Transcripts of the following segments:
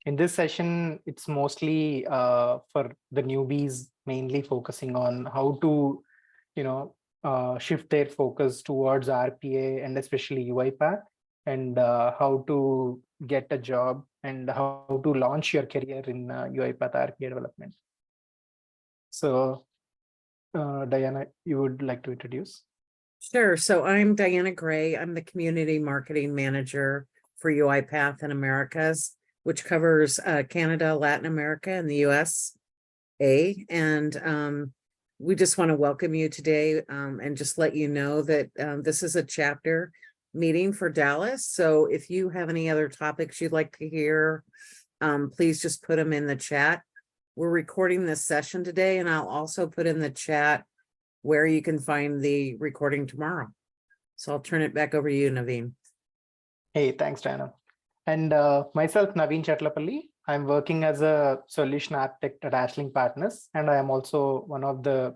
In this session, it's mostly for the newbies, mainly focusing on how to, shift their focus towards RPA and especially UiPath, and how to get a job and how to launch your career in UiPath RPA development. So, Diana, you would like to introduce? Sure. So I'm Diana Gray. I'm the Community Marketing Manager for UiPath in Americas, which covers Canada, Latin America, and the USA. And we just want to welcome you today and just let you know that this is a chapter meeting for Dallas. So if you have any other topics you'd like to hear, please just put them in the chat. We're recording this session today, and I'll also put in the chat where you can find the recording tomorrow. So I'll turn it back over to you, Naveen. Hey, thanks, Diana. And myself, Naveen Chatlapalli. I'm working as a solution architect at Ashling Partners, and I am also one of the,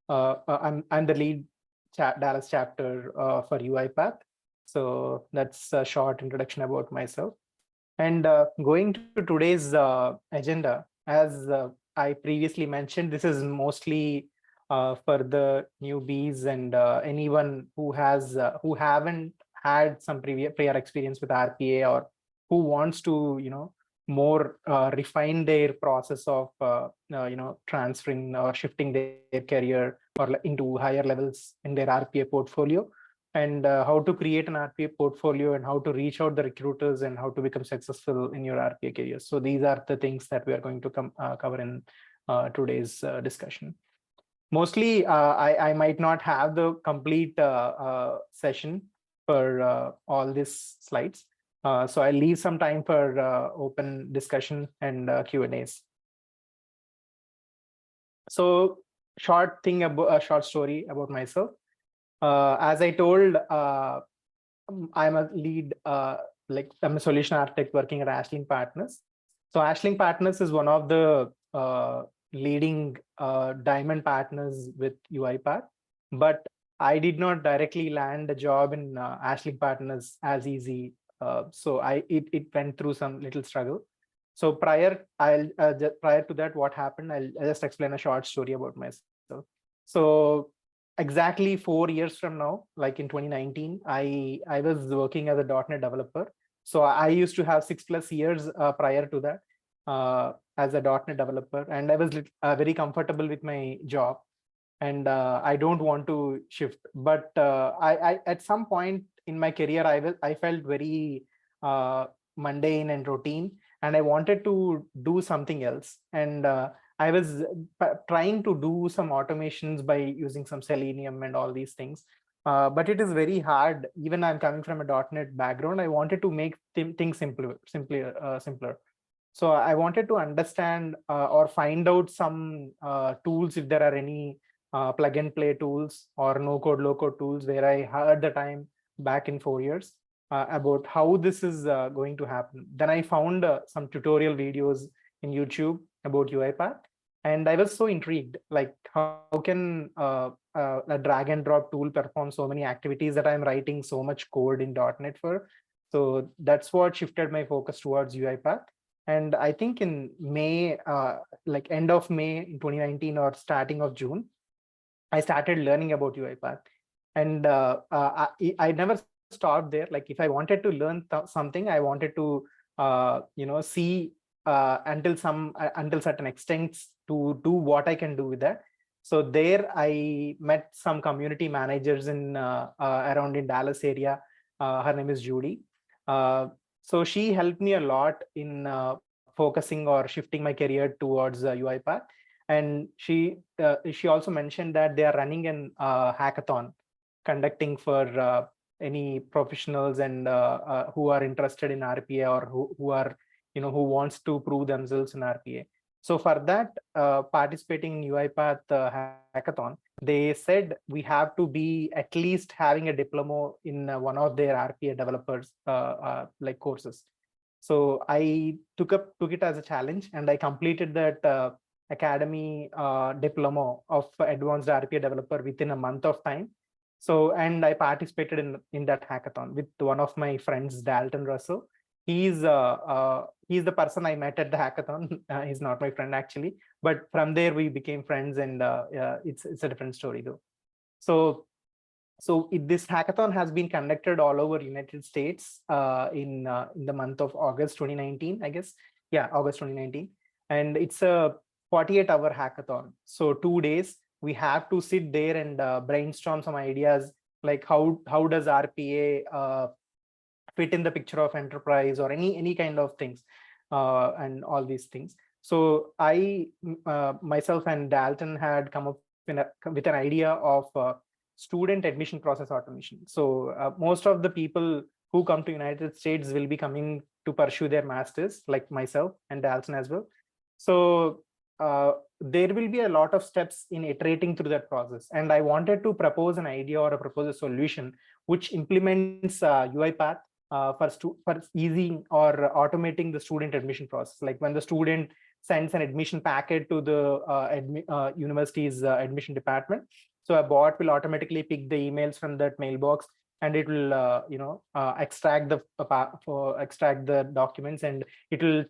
I'm the lead Dallas chapter for UiPath. So that's a short introduction about myself. And going to today's agenda, as I previously mentioned, this is mostly for the newbies and anyone who haven't had some prior experience with RPA, or who wants to more refine their process of transferring or shifting their career or into higher levels in their RPA portfolio, and how to create an RPA portfolio and how to reach out the recruiters and how to become successful in your RPA career. So these are the things that we are going to cover in today's discussion. Mostly, I might not have the complete session for all these slides. So I'll leave some time for open discussion and Q&As. So short story about myself. As I told, I'm a lead, I'm a solution architect working at Ashling Partners. So Ashling Partners is one of the leading diamond partners with UiPath, but I did not directly land a job in Ashling Partners as easy. So it went through some little struggle. So prior to that, what happened? I'll just explain a short story about myself. So exactly 4 years from now, like in 2019, I was working as a .NET developer. So I used to have 6+ years prior to that as a .NET developer, and I was very comfortable with my job, and I don't want to shift. But I at some point in my career, I felt very mundane and routine, and I wanted to do something else. And I was trying to do some automations by using some Selenium and all these things. But it is very hard. Even I'm coming from a .NET background, I wanted to make things simpler. So I wanted to understand or find out some tools, if there are any plug and play tools or no code, low code tools, where I heard the time back in 4 years about how this is going to happen. Then I found some tutorial videos in YouTube about UiPath, and I was so intrigued, like how can a drag and drop tool perform so many activities that I'm writing so much code in .NET for. So that's what shifted my focus towards UiPath. And I think in May, like end of May in 2019 or starting of June, I started learning about UiPath. And I never stopped there. Like if I wanted to learn something, I wanted to see until certain extents to do what I can do with that. So there I met some community managers in around in Dallas area. Her name is Judy. So she helped me a lot in focusing or shifting my career towards UiPath. And she also mentioned that they are running an hackathon, conducting for any professionals and who are interested in RPA, or who are who wants to prove themselves in RPA. So for that, participating in UiPath hackathon, they said we have to be at least having a diploma in one of their RPA developers like courses. So I took it as a challenge, and I completed that academy diploma of advanced RPA developer within a month of time. So, and I participated in that hackathon with one of my friends, Dalton Russell. He's the person I met at the hackathon. He's not my friend actually, but from there we became friends, and it's a different story though. So this hackathon has been conducted all over United States in the month of August 2019, I guess. Yeah, August 2019. And it's a 48-hour hackathon. So 2 days, we have to sit there and brainstorm some ideas, like how does RPA fit in the picture of enterprise, or any kind of things, and all these things. So I myself and Dalton had come up with an idea of student admission process automation. So most of the people who come to United States will be coming to pursue their masters, like myself and Dalton as well. So there will be a lot of steps in iterating through that process, and I wanted to propose an idea or propose a solution which implements UiPath for easing or automating the student admission process. Like when the student sends an admission packet to the university's admission department, so a bot will automatically pick the emails from that mailbox, and it will extract the documents, and it will,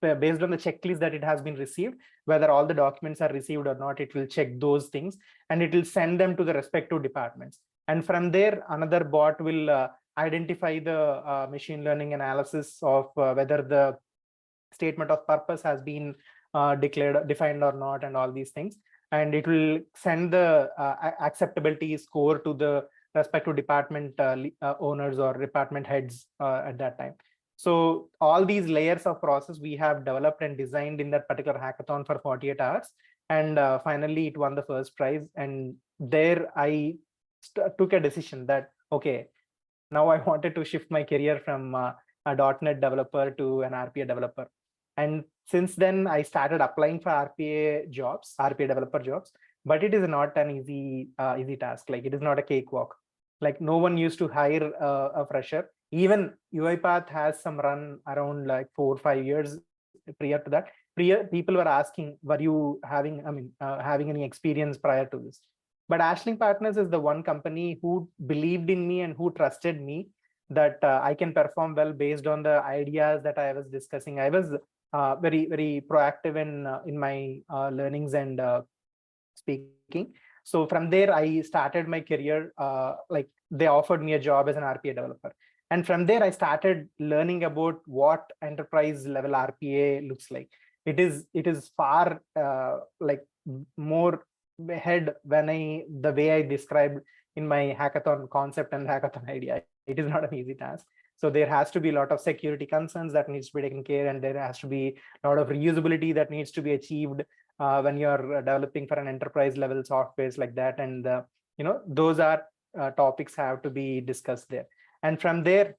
based on the checklist that it has been received, whether all the documents are received or not, it will check those things, and it will send them to the respective departments. And from there, another bot will identify the machine learning analysis of whether the statement of purpose has been defined or not, and all these things. And it will send the acceptability score to the respective department owners or department heads at that time. So all these layers of process we have developed and designed in that particular hackathon for 48 hours. And finally, it won the first prize. And there I took a decision that, okay, now I wanted to shift my career from a .NET developer to an RPA developer. And since then, I started applying for RPA developer jobs, but it is not an easy task. Like, it is not a cakewalk. Like, no one used to hire a fresher. Even UiPath has some run around like 4 or 5 years prior to that. People were asking, were you having any experience prior to this? But Ashling Partners is the one company who believed in me and who trusted me that I can perform well based on the ideas that I was discussing. I was very, very proactive in my learnings and speaking. So from there, I started my career. Like, they offered me a job as an RPA developer. And from there, I started learning about what enterprise level RPA looks like. It is far like more ahead the way I described in my hackathon concept and hackathon idea. It is not an easy task. So there has to be a lot of security concerns that needs to be taken care, and there has to be a lot of reusability that needs to be achieved when you're developing for an enterprise level softwares like that. And those are topics have to be discussed there. And from there,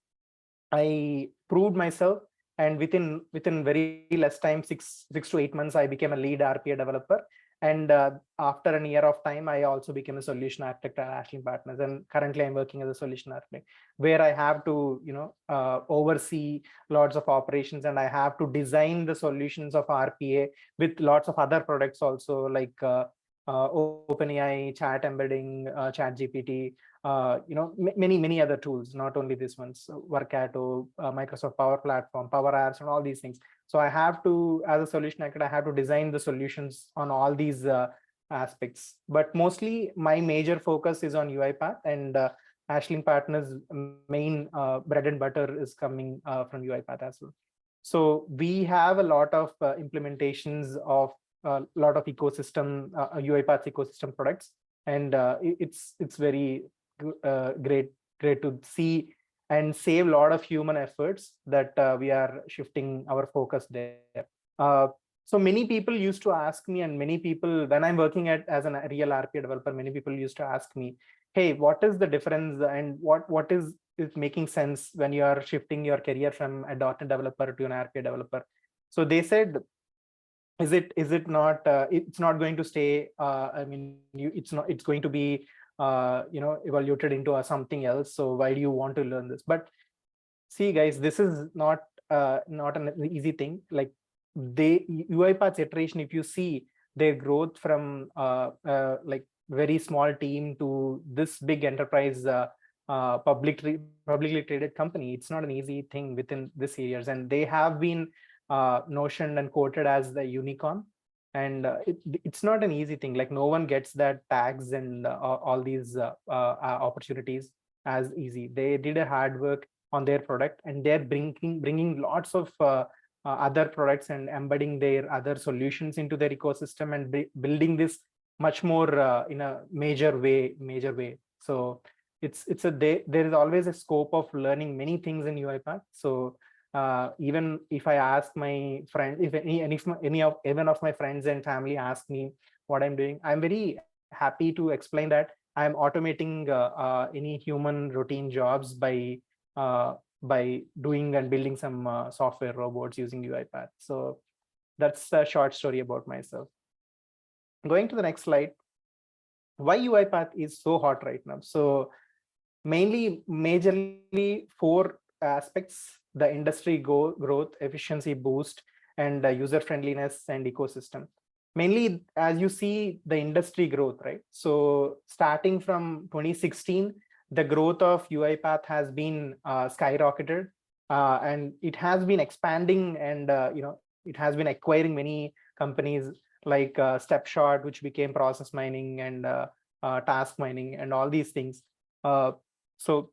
I proved myself, and within very less time, 6 to 8 months, I became a lead RPA developer. And after a year of time, I also became a solution architect at Ashling Partners. And currently, I'm working as a solution architect, where I have to, oversee lots of operations, and I have to design the solutions of RPA with lots of other products also, like OpenAI, chat embedding, chat GPT, many other tools, not only this ones, Workato, Microsoft Power Platform, Power Apps, and all these things. So I have to, as a solution architect, I have to design the solutions on all these aspects. But mostly my major focus is on UiPath, and Ashling Partners' main bread and butter is coming from UiPath as well. So we have a lot of implementations of a lot of ecosystem, UiPath ecosystem products, and it's very great to see and save a lot of human efforts that we are shifting our focus there. So many people used to ask me, and many people, when I'm working as a real RPA developer, many people used to ask me, hey, what is the difference, and what is making sense when you are shifting your career from a .NET developer to an RPA developer? So they said, is it not it's not going to stay, it's going to be evaluated into something else, so why do you want to learn this? But see, guys, this is not an easy thing. Like, UiPath's iteration, if you see their growth from like very small team to this big enterprise publicly traded company, it's not an easy thing within this years, and they have been notioned and quoted as the unicorn. And it's not an easy thing. Like no one gets that tags and all these opportunities as easy. They did a hard work on their product, and they're bringing lots of other products and embedding their other solutions into their ecosystem and building this much more in a major way. So there is always a scope of learning many things in UiPath. So even if I ask my friend, if even of my friends and family ask me what I'm doing, I'm very happy to explain that I'm automating any human routine jobs by doing and building some software robots using UiPath. So that's a short story about myself. Going to the next slide. Why UiPath is so hot right now? So majorly 4 aspects: the industry growth, efficiency boost, and user friendliness and ecosystem. Mainly, as you see, the industry growth, right? So starting from 2016, the growth of UiPath has been skyrocketed, and it has been expanding, and it has been acquiring many companies like Stepshot, which became process mining, and task mining, and all these things. So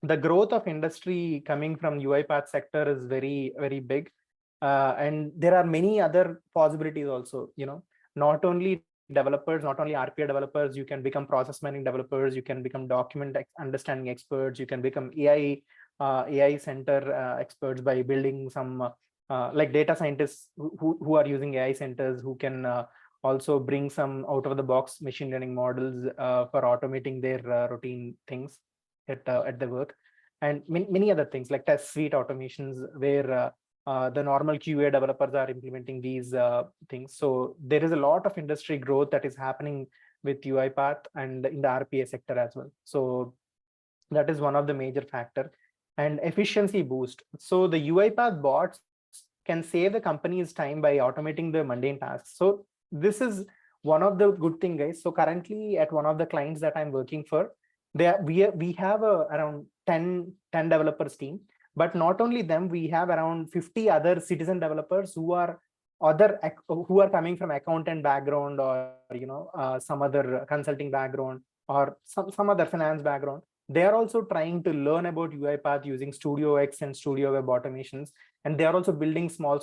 the growth of industry coming from UiPath sector is very, very big. And there are many other possibilities also, not only developers, not only RPA developers, you can become process mining developers, you can become document understanding experts, you can become AI center experts by building some like data scientists who are using AI centers, who can also bring some out of the box machine learning models for automating their routine things at the work, and many other things like test suite automations where the normal QA developers are implementing these things. So there is a lot of industry growth that is happening with UiPath and in the RPA sector as well. So that is one of the major factor. And efficiency boost. So the UiPath bots can save the company's time by automating the mundane tasks. So this is one of the good thing, guys. So currently at one of the clients that I'm working for, we have around 10 developers team. But not only them, we have around 50 other citizen developers who are coming from accountant background, or some other consulting background, or some other finance background. They are also trying to learn about UiPath using Studio X and Studio Web automations, and they are also building small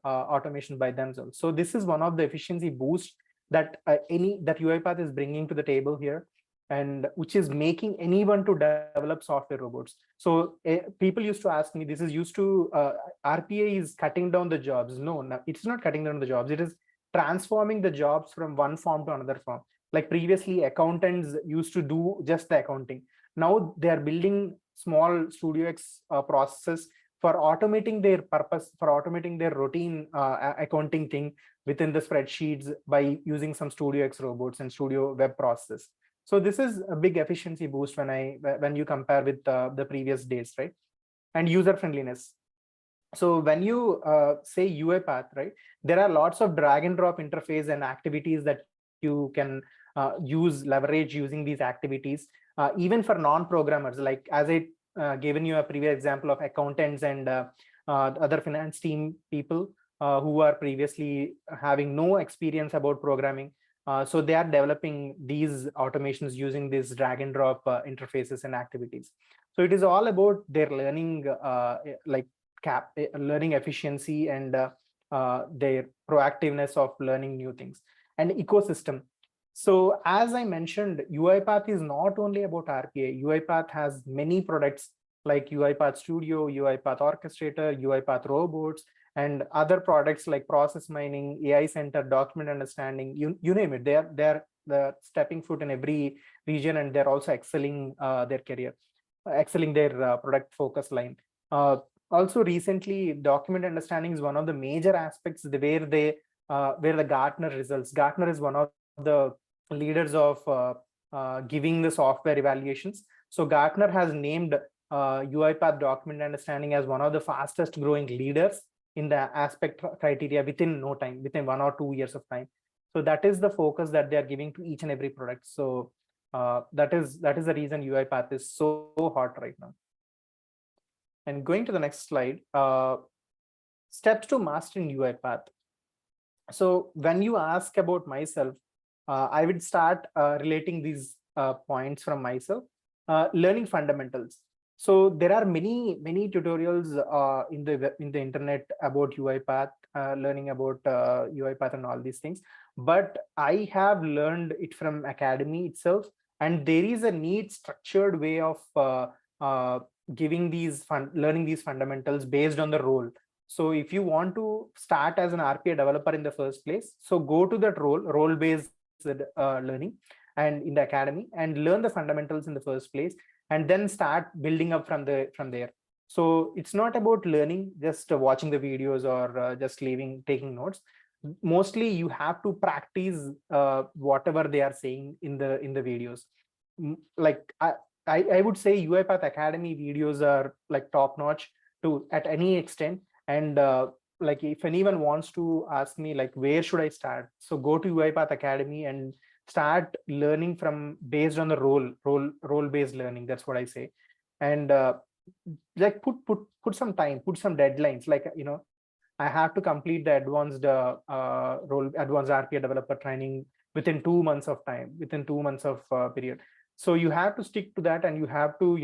automation by themselves. So this is one of the efficiency boost that UiPath is bringing to the table here, and which is making anyone to develop software robots. So people used to ask me, this is used to RPA is cutting down the jobs. No, it's not cutting down the jobs. It is transforming the jobs from one form to another form. Like previously, accountants used to do just the accounting. Now they are building small Studio X processes for automating their purpose, for automating their routine accounting thing within the spreadsheets by using some Studio X robots and Studio Web processes. So this is a big efficiency boost when you compare with the previous days, right? And user friendliness. So when you say UiPath, right, there are lots of drag and drop interface and activities that you can leverage using these activities, even for non-programmers. Like as I given you a previous example of accountants and other finance team people who are previously having no experience about programming. So they are developing these automations using these drag and drop interfaces and activities. So it is all about their learning, learning efficiency and their proactiveness of learning new things. And ecosystem. So as I mentioned, UiPath is not only about RPA. UiPath has many products like UiPath Studio, UiPath Orchestrator, UiPath Robots, and other products like process mining, AI Center, document understanding, you name it. They're stepping foot in every region, and they're also excelling their career, excelling their product focus line. Also recently, document understanding is one of the major aspects where the Gartner results. Gartner is one of the leaders of giving the software evaluations. So Gartner has named UiPath document understanding as one of the fastest growing leaders in the aspect criteria within no time, within 1 or 2 years of time. So that is the focus that they are giving to each and every product. So That is the reason UiPath is so hot right now. And going to the next slide, steps to mastering UiPath. So when you ask about myself, I would start relating these points from myself. Learning fundamentals. So there are many tutorials in the internet about UiPath, learning about UiPath and all these things. But I have learned it from academy itself, and there is a neat structured way of giving these learning these fundamentals based on the role. So if you want to start as an RPA developer in the first place, so go to that role-based learning and in the academy, and learn the fundamentals in the first place, and then start building up from there. So it's not about learning just watching the videos or just taking notes. Mostly you have to practice whatever they are saying in the videos. Like I would say UiPath Academy videos are like top notch to at any extent. And like if anyone wants to ask me like where should I start, so go to UiPath Academy and start learning from based on the role based learning. That's what I say. And like put some time, put some deadlines, like I have to complete the advanced advanced RPA developer training within 2 months of time, within 2 months of period. So you have to stick to that, and you have to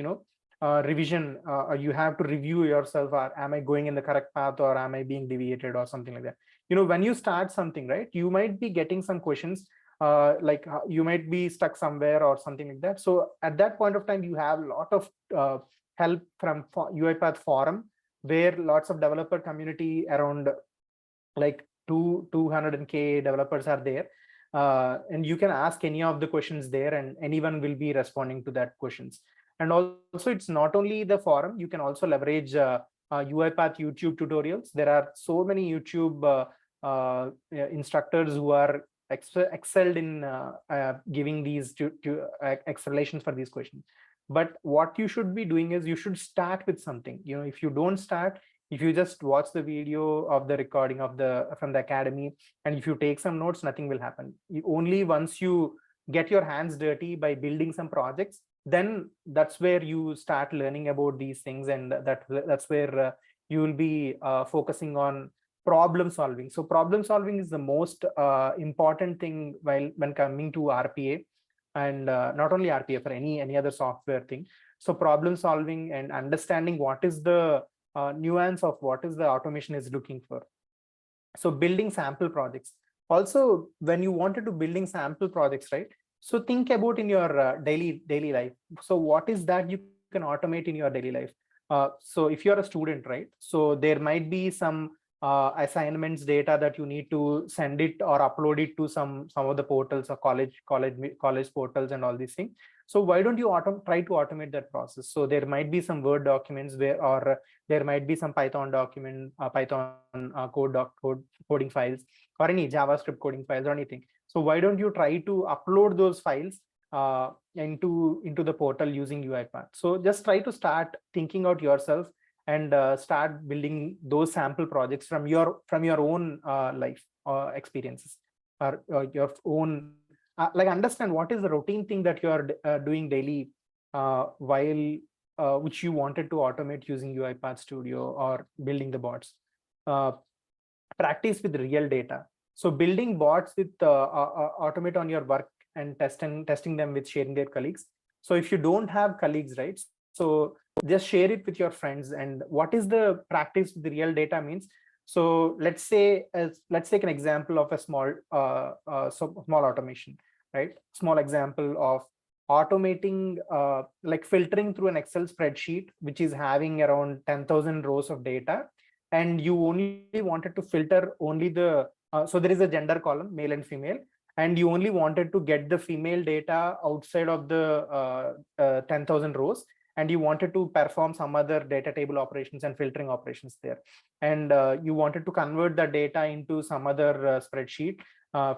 revision, or you have to review yourself, or am I going in the correct path, or am I being deviated, or something like that. When you start something, right, you might be getting some questions, like you might be stuck somewhere or something like that. So at that point of time, you have a lot of help from UiPath forum, where lots of developer community around like 200k developers are there, and you can ask any of the questions there, and anyone will be responding to that questions. And also, it's not only the forum, you can also leverage UiPath YouTube tutorials. There are so many YouTube instructors who are excelled in giving these explanations for these questions. But what you should be doing is you should start with something. If you don't start, if you just watch the video of the recording of from the academy, and if you take some notes, nothing will happen. Only once you get your hands dirty by building some projects, then that's where you start learning about these things, and that's where you will be focusing on problem solving. So problem solving is the most important thing when coming to RPA, and not only RPA, for any other software thing. So problem solving and understanding what is the nuance of what is the automation is looking for. So building sample projects. Also, when you wanted to building sample projects, right? So think about in your daily life. So what is that you can automate in your daily life? So if you're a student, right? So there might be some assignments data that you need to send it or upload it to some of the portals or college portals and all these things. So why don't you try to automate that process? So there might be some Word documents or there might be some Python document, Python coding files, or any JavaScript coding files or anything. So why don't you try to upload those files into the portal using UiPath? So just try to start thinking out yourself, and start building those sample projects from your own life experiences, or your own like understand what is the routine thing that you are doing daily while which you wanted to automate using UiPath Studio or building the bots. Practice with real data. So building bots with automate on your work and testing them with sharing their colleagues. So if you don't have colleagues, right, so just share it with your friends. And what is the practice with the real data means? So let's take an example of a small automation, right? Small example of automating like filtering through an Excel spreadsheet, which is having around 10,000 rows of data, and you only wanted to filter only the so there is a gender column, male and female, and you only wanted to get the female data outside of the 10,000 rows, and you wanted to perform some other data table operations and filtering operations there, and you wanted to convert the data into some other spreadsheet,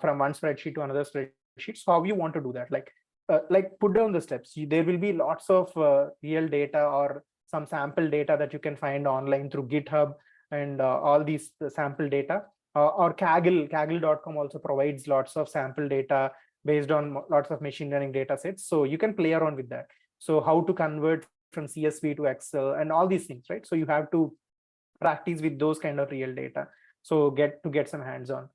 from one spreadsheet to another spreadsheet. So how you want to do that? Like put down the steps. There will be lots of real data or some sample data that you can find online through GitHub, and all these sample data, or Kaggle.com also provides lots of sample data based on lots of machine learning data sets. So you can play around with that. So how to convert from CSV to Excel and all these things, right? So you have to practice with those kind of real data. So get some hands-on.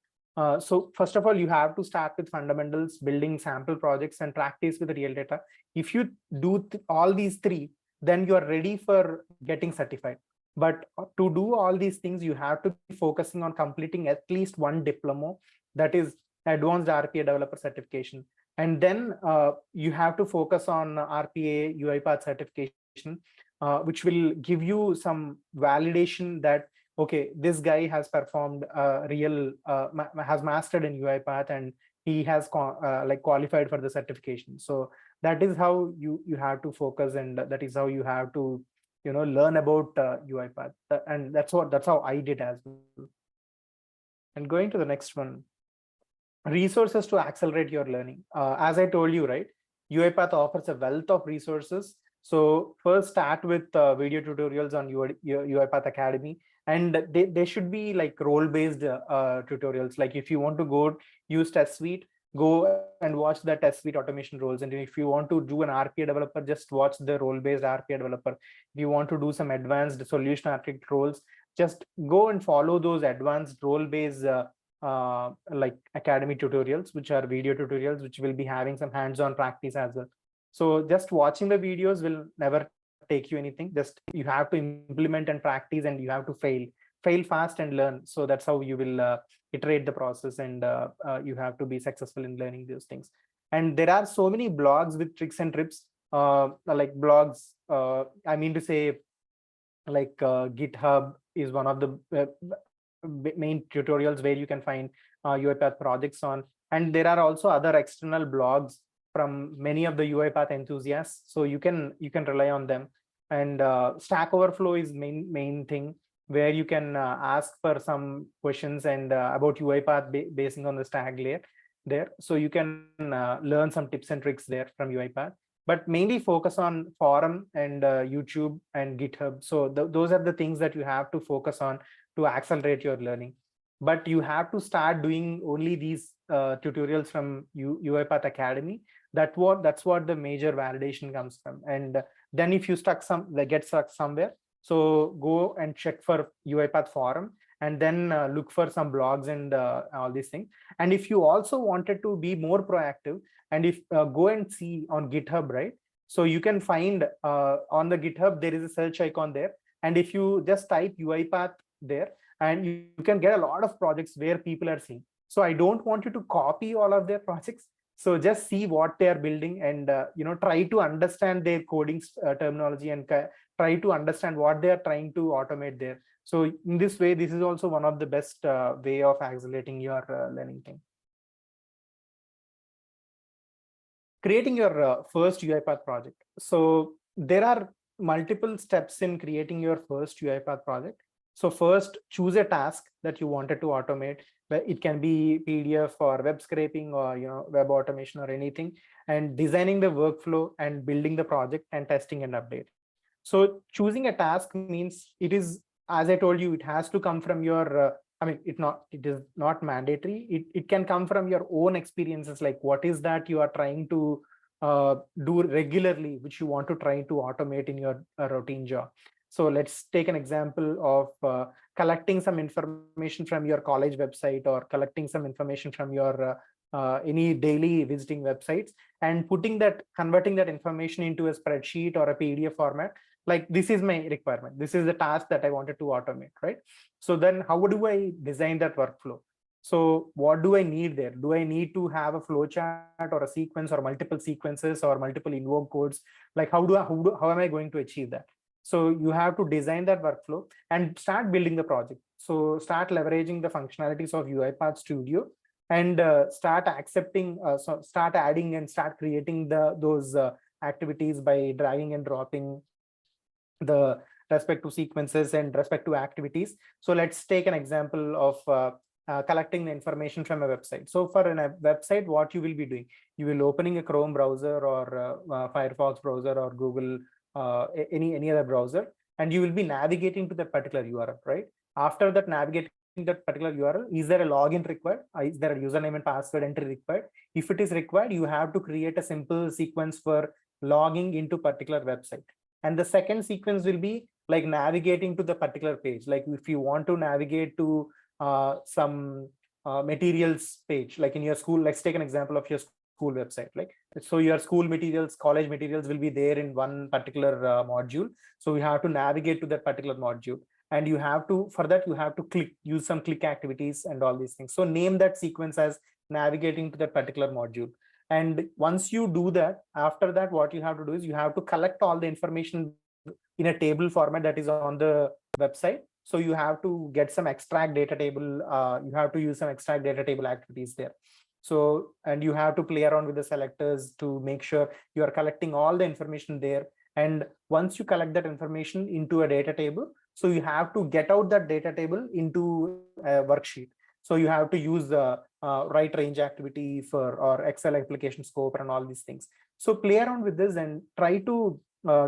So first of all, you have to start with fundamentals, building sample projects, and practice with real data. If you do all these three, then you are ready for getting certified. But to do all these things, you have to be focusing on completing at least one diploma, that is advanced RPA developer certification. And then you have to focus on RPA UiPath certification, which will give you some validation that, okay, this guy has performed real, has mastered in UiPath, and he has like qualified for the certification. So that is how you have to focus, and that is how you have to learn about UiPath. And that's how I did as well. And going to the next one, resources to accelerate your learning. As I told you, right, UiPath offers a wealth of resources. So first start with video tutorials on UiPath Academy, and they should be like role-based tutorials. Like if you want to go use Test Suite, go and watch the Test Suite automation roles. And if you want to do an RPA developer, just watch the role-based RPA developer. If you want to do some advanced solution architect roles, just go and follow those advanced role-based like academy tutorials, which are video tutorials, which will be having some hands-on practice as well. So just watching the videos will never take you anything. Just you have to implement and practice, and you have to fail fast and learn. So that's how you will iterate the process, and you have to be successful in learning those things. And there are so many blogs with tricks and tips, like blogs, I mean to say, like GitHub is one of the main tutorials where you can find UiPath projects on. And there are also other external blogs from many of the UiPath enthusiasts, so you can rely on them. And Stack Overflow is main thing, where you can ask for some questions and about UiPath basing on the stack layer there. So you can learn some tips and tricks there from UiPath, but mainly focus on forum and YouTube and GitHub. So those are the things that you have to focus on to accelerate your learning. But you have to start doing only these tutorials from UiPath Academy. That's what the major validation comes from. And then if you get stuck somewhere, so go and check for UiPath forum, and then look for some blogs and all these things. And if you also wanted to be more proactive, and if go and see on GitHub, right? So you can find on the GitHub, there is a search icon there. And if you just type UiPath there, and you can get a lot of projects where people are seeing. So I don't want you to copy all of their projects. So just see what they are building, and try to understand their coding terminology, and try to understand what they are trying to automate there. So in this way, this is also one of the best way of accelerating your learning thing. Creating your first UiPath project. So there are multiple steps in creating your first UiPath project. So first, choose a task that you wanted to automate. It can be PDF or web scraping, or web automation or anything, and designing the workflow and building the project and testing and update. So choosing a task means, it is, as I told you, it has to come from your I mean, it is not mandatory. It can come from your own experiences, like what is that you are trying to do regularly, which you want to try to automate in your routine job. So let's take an example of collecting some information from your college website, or collecting some information from your any daily visiting websites, and converting that information into a spreadsheet or a PDF format. Like, this is my requirement. This is the task that I wanted to automate, right? So then how do I design that workflow? So what do I need there? Do I need to have a flow chart or a sequence, or multiple sequences, or multiple invoke codes? Like, how am I going to achieve that? So you have to design that workflow and start building the project. So start leveraging the functionalities of UiPath Studio, and start adding and start creating those activities by dragging and dropping the respective sequences and respective activities. So let's take an example of collecting the information from a website. So for a website, what you will be doing, you will opening a Chrome browser, or Firefox browser, or Google, any other browser, and you will be navigating to that particular URL, right? After that, navigating that particular URL, is there a login required? Is there a username and password entry required? If it is required, you have to create a simple sequence for logging into particular website. And the second sequence will be like navigating to the particular page. Like if you want to navigate to some materials page, like in your school, let's take an example of your school website. Like, so your school materials, college materials will be there in one particular module. So we have to navigate to that particular module. And you have to, for that, you have to use some click activities and all these things. So name that sequence as navigating to that particular module. And once you do that, after that, what you have to do is you have to collect all the information in a table format that is on the website. So you have to get some extract data table. You have to use some extract data table activities there. So, and you have to play around with the selectors to make sure you are collecting all the information there. And once you collect that information into a data table, so you have to get out that data table into a worksheet. So you have to use the right range activity for or Excel application scope and all these things. So play around with this and try to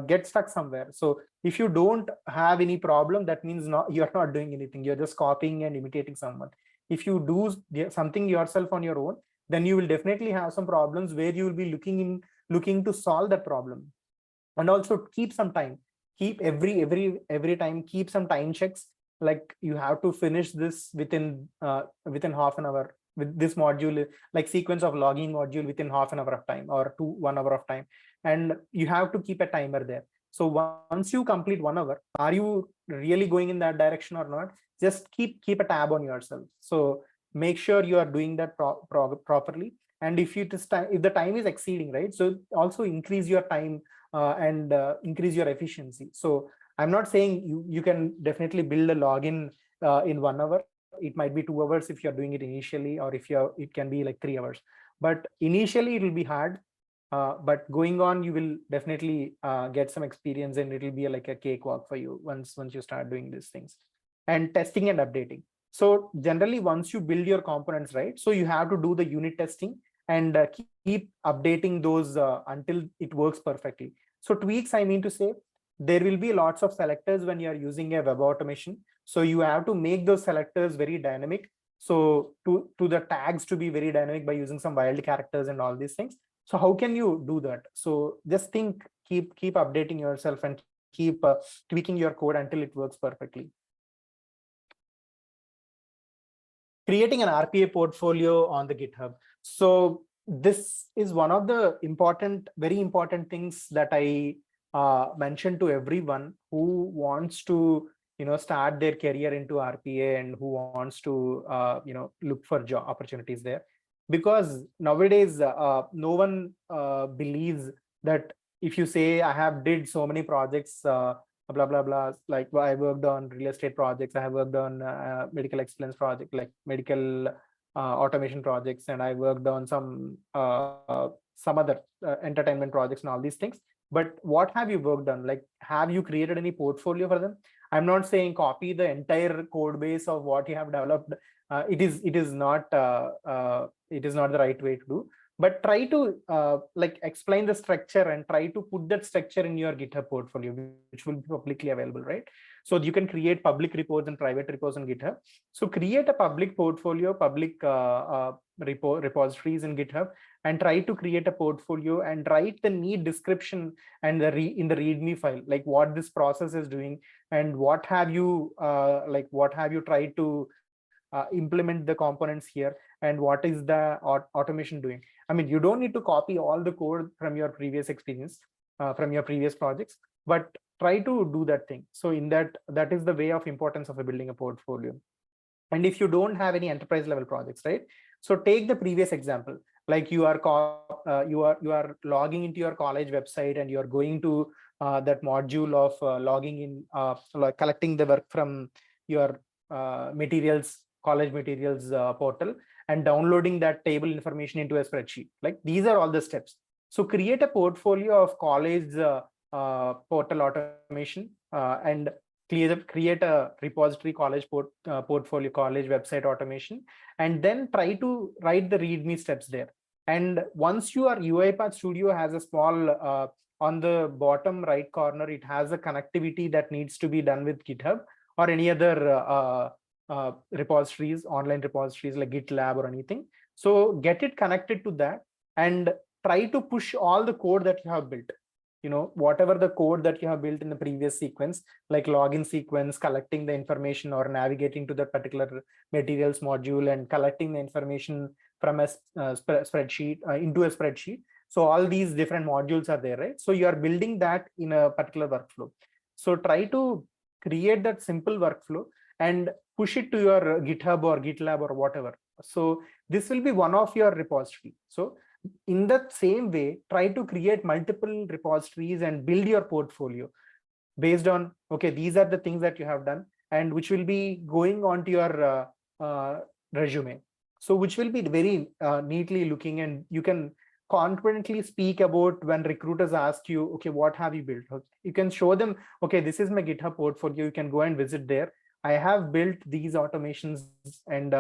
get stuck somewhere. So if you don't have any problem, that means you're not doing anything. You're just copying and imitating someone. If you do something yourself on your own, then you will definitely have some problems where you will be looking to solve that problem. And also keep some time. Keep every time, keep some time checks. Like you have to finish this within half an hour with this module, like sequence of logging module within half an hour of time or 1 hour of time. And you have to keep a timer there. So once you complete 1 hour, are you really going in that direction or not? Just keep a tab on yourself. So make sure you are doing that properly. And if the time is exceeding, right? So also increase your time and increase your efficiency. So I'm not saying you can definitely build a login in 1 hour. It might be 2 hours if you're doing it initially, or if it can be like 3 hours. But initially it will be hard. But going on, you will definitely get some experience, and it will be like a cakewalk for you once you start doing these things. And testing and updating. So generally, once you build your components, right? So you have to do the unit testing and keep updating those until it works perfectly. So tweaks, I mean to say, there will be lots of selectors when you are using a web automation. So you have to make those selectors very dynamic. So to the tags to be very dynamic by using some wild characters and all these things. So how can you do that? So just think, keep updating yourself and keep tweaking your code until it works perfectly. Creating an RPA portfolio on the GitHub. So this is one of the very important things that I mentioned to everyone who wants to, start their career into RPA and who wants to, look for job opportunities there. Because nowadays, no one believes that if you say I have did so many projects, blah blah blah, like I worked on real estate projects, I have worked on medical excellence project, like medical automation projects, and I worked on some other entertainment projects and all these things. But what have you worked on? Like, have you created any portfolio for them? I'm not saying copy the entire code base of what you have developed. It is not the right way to do. But try to explain the structure and try to put that structure in your GitHub portfolio, which will be publicly available, right? So you can create public reports and private reports on GitHub. So create a public portfolio, public repositories in GitHub, and try to create a portfolio and write the neat description and in the README file, like what this process is doing and what have you tried to implement the components here, and what is the automation doing. I mean, you don't need to copy all the code from your previous experience, from your previous projects, but try to do that thing. So in that is the way of importance of building a portfolio. And if you don't have any enterprise level projects, right? So take the previous example, like you are logging into your college website and you are going to that module of logging in, like collecting the work from your college materials portal and downloading that table information into a spreadsheet. Like these are all the steps. So create a portfolio of college portal automation and create a repository college portfolio, college website automation, and then try to write the README steps there. And once your UiPath Studio has a small on the bottom right corner, it has a connectivity that needs to be done with GitHub or any other repositories, online repositories like GitLab or anything. So get it connected to that and try to push all the code that you have built. Whatever the code that you have built in the previous sequence, like login sequence, collecting the information or navigating to that particular materials module and collecting the information from a spreadsheet into a spreadsheet. So all these different modules are there, right? So you are building that in a particular workflow. So try to create that simple workflow and push it to your GitHub or GitLab or whatever. So this will be one of your repository. So in that same way, try to create multiple repositories and build your portfolio based on, okay, these are the things that you have done and which will be going onto your resume. So which will be very neatly looking, and you can confidently speak about when recruiters ask you, okay, what have you built? You can show them, okay, this is my GitHub portfolio. You can go and visit there. I have built these automations, and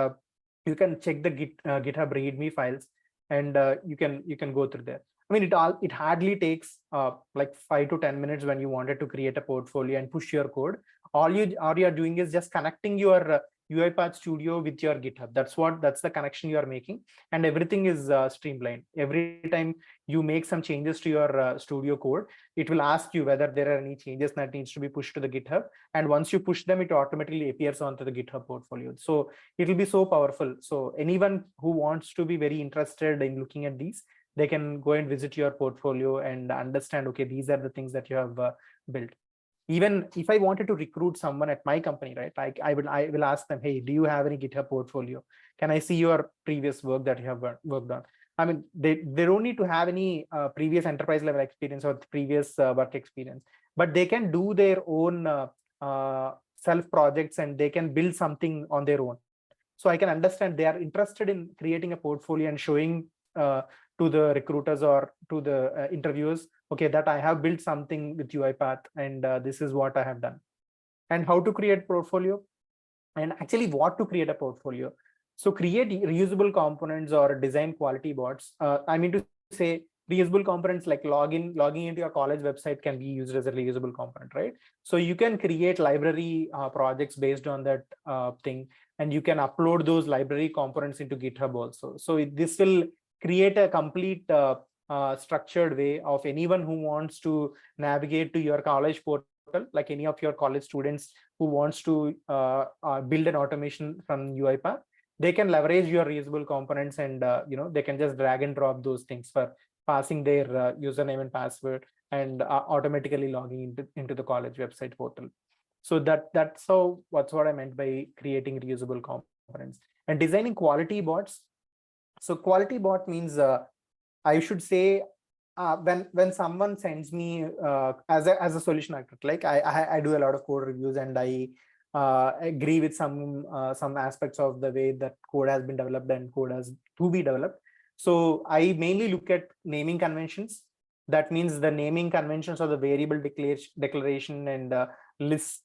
you can check the GitHub README files, and you can go through there. I mean, it hardly takes like 5 to 10 minutes when you wanted to create a portfolio and push your code. All you are doing is just connecting your UiPath Studio with your GitHub. That's the connection you are making, and everything is streamlined. Every time you make some changes to your studio code, it will ask you whether there are any changes that needs to be pushed to the GitHub. And once you push them, it automatically appears onto the GitHub portfolio. So it will be so powerful. So anyone who wants to be very interested in looking at these, they can go and visit your portfolio and understand, okay, these are the things that you have built. Even if I wanted to recruit someone at my company, right, I will ask them, hey, do you have any GitHub portfolio? Can I see your previous work that you have worked on? I mean, they don't need to have any previous enterprise level experience or previous work experience, but they can do their own self projects and they can build something on their own. So I can understand they are interested in creating a portfolio and showing to the recruiters or to the interviewers, okay, that I have built something with UiPath and this is what I have done. And how to create portfolio, and actually what to create a portfolio. So create reusable components or design quality bots. I mean to say, reusable components like logging into your college website can be used as a reusable component, right? So you can create library projects based on that thing, and you can upload those library components into GitHub also. So this will create a complete structured way of anyone who wants to navigate to your college portal, like any of your college students who wants to build an automation from UiPath, they can leverage your reusable components, and they can just drag and drop those things for passing their username and password and automatically logging into the college website portal. So that's what I meant by creating reusable components and designing quality bots. So quality bot means I should say when someone sends me as a solution architect, like I do a lot of code reviews and I agree with some aspects of the way that code has been developed and code has to be developed. So I mainly look at naming conventions. That means the naming conventions of the variable declaration and list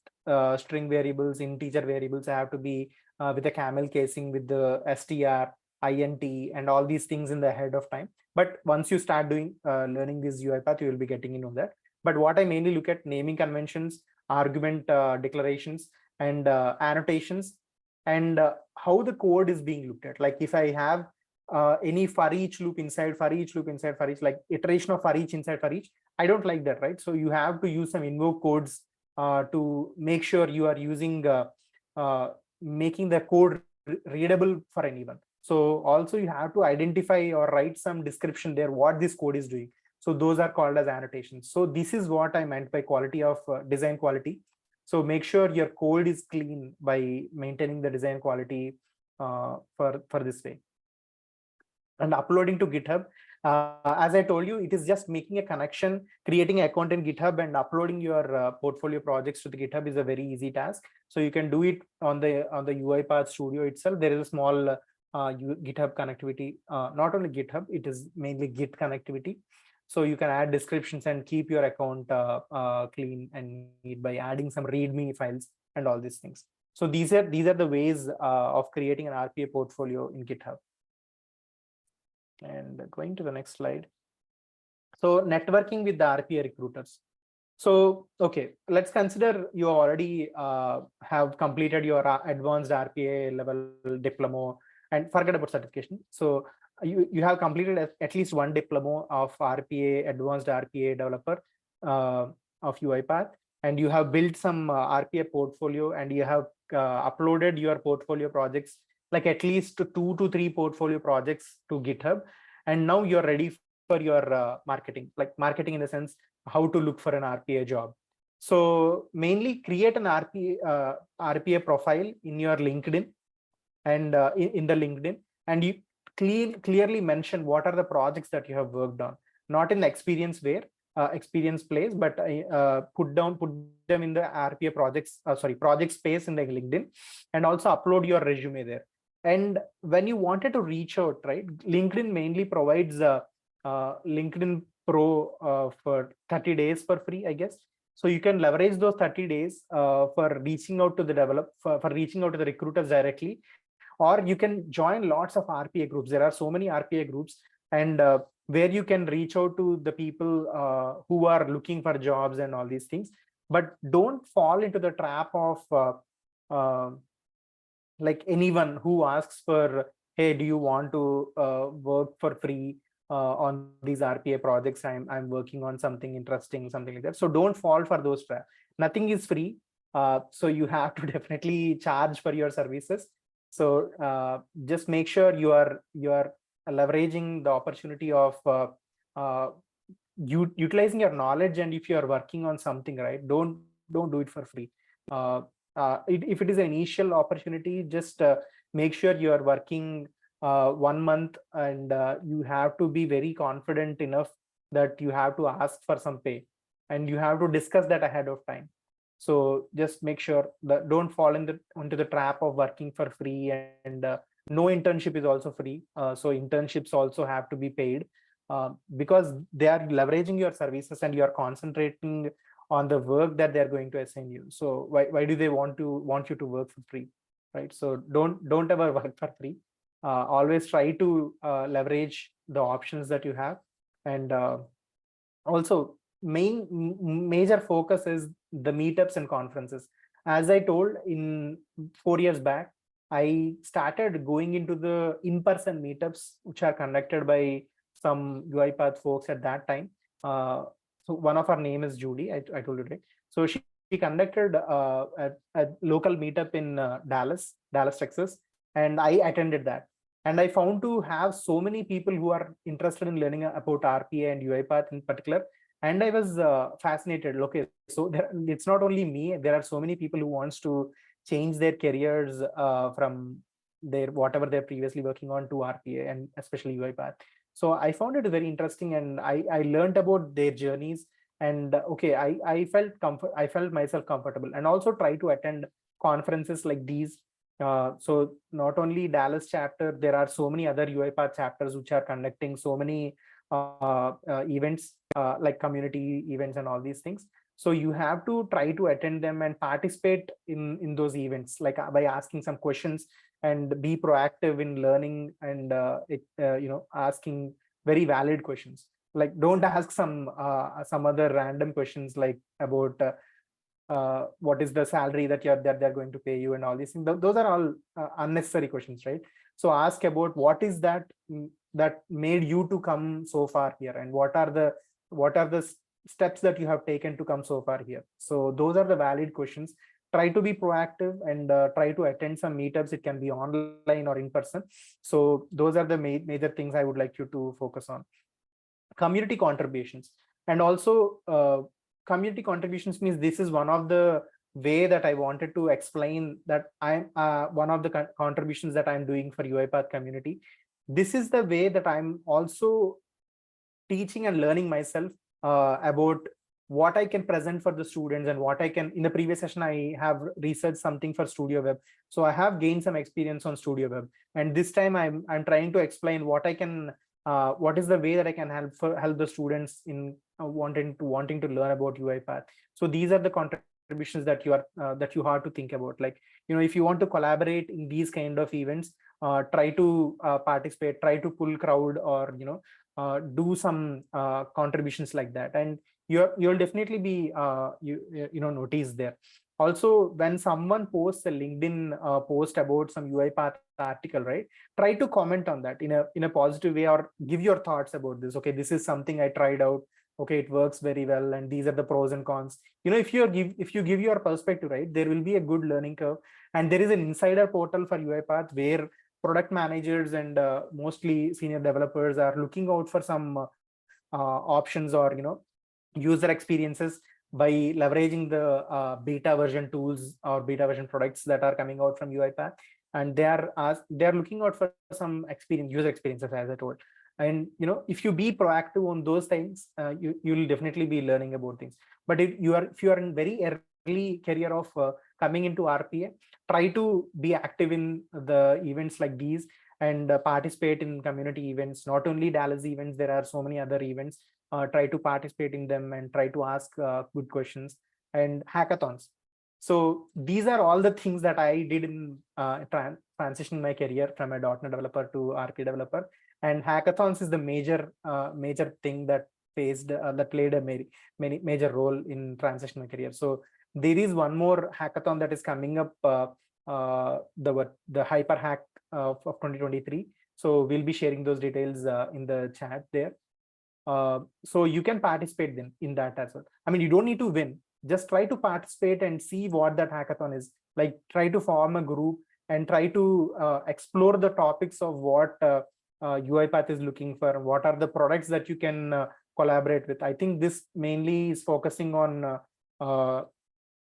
string variables, integer variables have to be with a camel casing with the str, int, and all these things in the ahead of time. But once you start doing learning this UiPath, you will be getting into that. But what I mainly look at naming conventions, argument declarations, and annotations, and how the code is being looked at. Like if I have any for each loop inside for each, like iteration of for each inside for each, I don't like that, right? So you have to use some invoke codes to make sure you are using making the code readable for anyone. So also you have to identify or write some description there what this code is doing. So those are called as annotations. So this is what I meant by quality of design quality. So make sure your code is clean by maintaining the design quality for this way. And uploading to GitHub, as I told you, it is just making a connection, creating an account in GitHub and uploading your portfolio projects to the GitHub is a very easy task. So you can do it on the UiPath Studio itself. There is a small GitHub connectivity, not only GitHub, it is mainly Git connectivity. So you can add descriptions and keep your account clean and neat by adding some README files and all these things. So these are the ways of creating an RPA portfolio in GitHub. And going to the next slide. So networking with the RPA recruiters. So, okay, let's consider you already have completed your advanced RPA level diploma, and forget about certification. So you have completed at least one diploma of RPA, advanced RPA developer of UiPath, and you have built some RPA portfolio, and you have uploaded your portfolio projects, like at least 2 to 3 portfolio projects to GitHub, and now you're ready for your marketing, like marketing in the sense how to look for an RPA job. So mainly create an RPA profile in your LinkedIn, and in the LinkedIn, and you clearly mention what are the projects that you have worked on, not in the experience place, but put them in the RPA projects, project space in the LinkedIn, and also upload your resume there. And when you wanted to reach out, right, LinkedIn mainly provides LinkedIn Pro for 30 days for free, I guess. So you can leverage those 30 days for reaching out to the for reaching out to the recruiters directly, or you can join lots of RPA groups. There are so many RPA groups, and where you can reach out to the people who are looking for jobs and all these things. But don't fall into the trap of like anyone who asks for, hey, do you want to work for free on these RPA projects? I'm working on something interesting, something like that. So don't fall for those traps. Nothing is free. So you have to definitely charge for your services. So just make sure you are leveraging the opportunity of utilizing your knowledge. And if you are working on something, right, don't do it for free. If it is an initial opportunity, just make sure you are working 1 month, and you have to be very confident enough that you have to ask for some pay, and you have to discuss that ahead of time. So just make sure that don't fall into the trap of working for free, and no internship is also free. So internships also have to be paid, because they are leveraging your services, and you are concentrating on the work that they're going to assign you. So why do they want you to work for free, right? So don't ever work for free. Always try to leverage the options that you have. And also major focus is the meetups and conferences. As I told, in 4 years back, I started going into the in-person meetups, which are conducted by some UiPath folks at that time. So one of her name is Judy, I told you, right? So she conducted a local meetup in Dallas, Texas, and I attended that. And I found to have so many people who are interested in learning about RPA and UiPath in particular. And I was fascinated. Okay, so it's not only me. There are so many people who wants to change their careers from their whatever they're previously working on to RPA, and especially UiPath. So I found it very interesting, and I learned about their journeys. And okay, I felt myself comfortable, and also try to attend conferences like these. So not only Dallas chapter, there are so many other UiPath chapters which are conducting so many events, like community events and all these things. So you have to try to attend them and participate in those events, like by asking some questions, and be proactive in learning, and asking very valid questions. Like don't ask some other random questions, like about what is the salary that they're going to pay you, and all these things. Those are all unnecessary questions, right? So ask about what is that made you to come so far here, and what are the steps that you have taken to come so far here. So those are the valid questions. Try to be proactive, and try to attend some meetups. It can be online or in person. So those are the major things I would like you to focus on. Community contributions. And also community contributions means this is one of the way that I wanted to explain that I'm one of the contributions that I'm doing for UiPath community. This is the way that I'm also teaching and learning myself about what I can present for the students, and what I can. In the previous session, I have researched something for Studio Web, so I have gained some experience on Studio Web. And this time I'm trying to explain what I can, what is the way that I can help the students in wanting to learn about UiPath. So these are the contributions that you have to think about. Like, if you want to collaborate in these kind of events, try to participate, try to pull crowd, or do some contributions like that. And you'll definitely be notice there. Also, when someone posts a LinkedIn post about some UiPath article, right, try to comment on that in a positive way, or give your thoughts about this. Okay, this is something I tried out. Okay, it works very well, and these are the pros and cons. If you give your perspective, right, there will be a good learning curve. And there is an insider portal for UiPath where product managers and mostly senior developers are looking out for some options, or user experiences, by leveraging the beta version tools or beta version products that are coming out from UiPath. And they are looking out for some user experiences, as I told. And if you be proactive on those things, you'll definitely be learning about things. But if you are in very early career of coming into RPA, try to be active in the events like these, and participate in community events. Not only Dallas events, there are so many other events. Try to participate in them and try to ask good questions, and hackathons. So these are all the things that I did in transitioning my career from a .NET developer to RPA developer. And hackathons is the major thing that played a major role in transitioning my career. So there is one more hackathon that is coming up, the Hyper Hack of 2023. So we'll be sharing those details in the chat there. So you can participate in that as well. I mean, you don't need to win. Just try to participate and see what that hackathon is like. Try to form a group and try to explore the topics of what UiPath is looking for. What are the products that you can collaborate with? I think this mainly is focusing on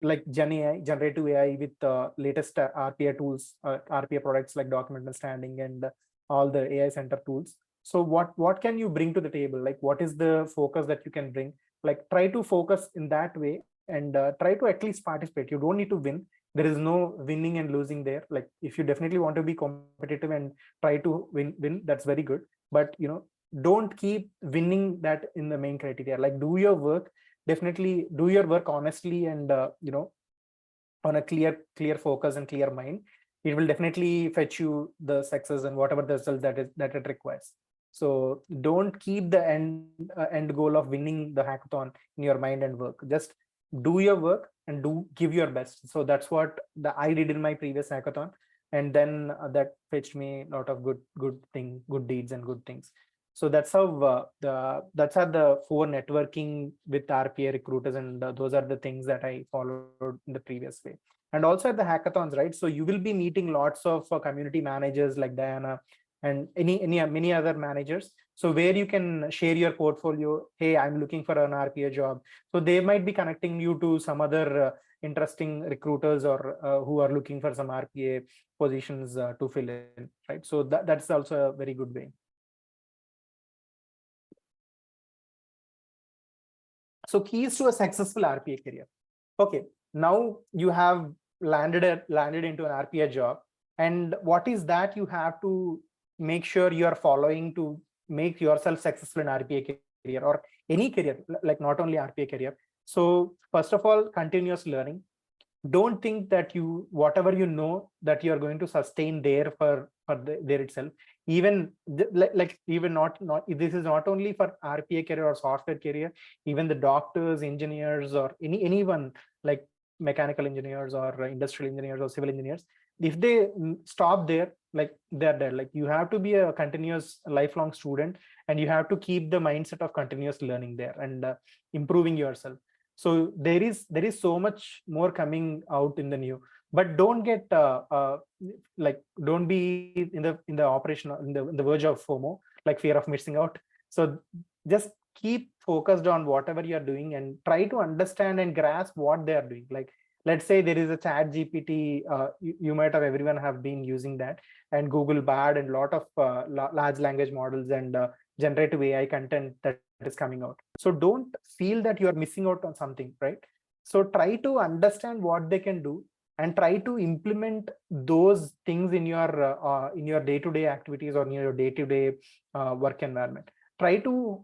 like Gen AI, generative AI, with latest RPA tools, RPA products like document understanding and all the AI center tools. So what can you bring to the table? Like, what is the focus that you can bring? Like, try to focus in that way, and try to at least participate. You don't need to win. There is no winning and losing there. Like, if you definitely want to be competitive and try to win, that's very good. But don't keep winning that in the main criteria. Like, do your work. Definitely do your work honestly, and on a clear focus and clear mind. It will definitely fetch you the success and whatever the result that it requires. So don't keep the end goal of winning the hackathon in your mind and work. Just do your work and give your best. So that's what I did in my previous hackathon, and then that fetched me a lot of good deeds and good things. So that's how that's how the 4 networking with RPA recruiters, and those are the things that I followed in the previous way. And also at the hackathons, right? So you will be meeting lots of community managers like Diana, and many other managers. So where you can share your portfolio. Hey, I'm looking for an RPA job. So they might be connecting you to some other interesting recruiters, or who are looking for some RPA positions to fill in, right? So that's also a very good way. So keys to a successful RPA career. Okay, now you have landed into an RPA job, and what is that you have to make sure you are following to make yourself successful in RPA career, or any career, like not only RPA career. So first of all, continuous learning. Don't think that whatever you know that you are going to sustain there for there itself. Even even not this is not only for RPA career or software career. Even the doctors, engineers, or anyone like mechanical engineers or industrial engineers or civil engineers, if they stop there, like they're dead. Like, you have to be a continuous lifelong student, and you have to keep the mindset of continuous learning there, and improving yourself. So there is so much more coming out in the new, but don't get don't be in the operation, in the verge of FOMO, like fear of missing out. So just keep focused on whatever you are doing, and try to understand and grasp what they are doing. Like, let's say there is a chat GPT, you might have, everyone have been using that, and Google Bard, and a lot of large language models, and generative AI content that is coming out. So don't feel that you are missing out on something, right? So try to understand what they can do, and try to implement those things in your day-to-day activities, or in your day-to-day work environment. Try to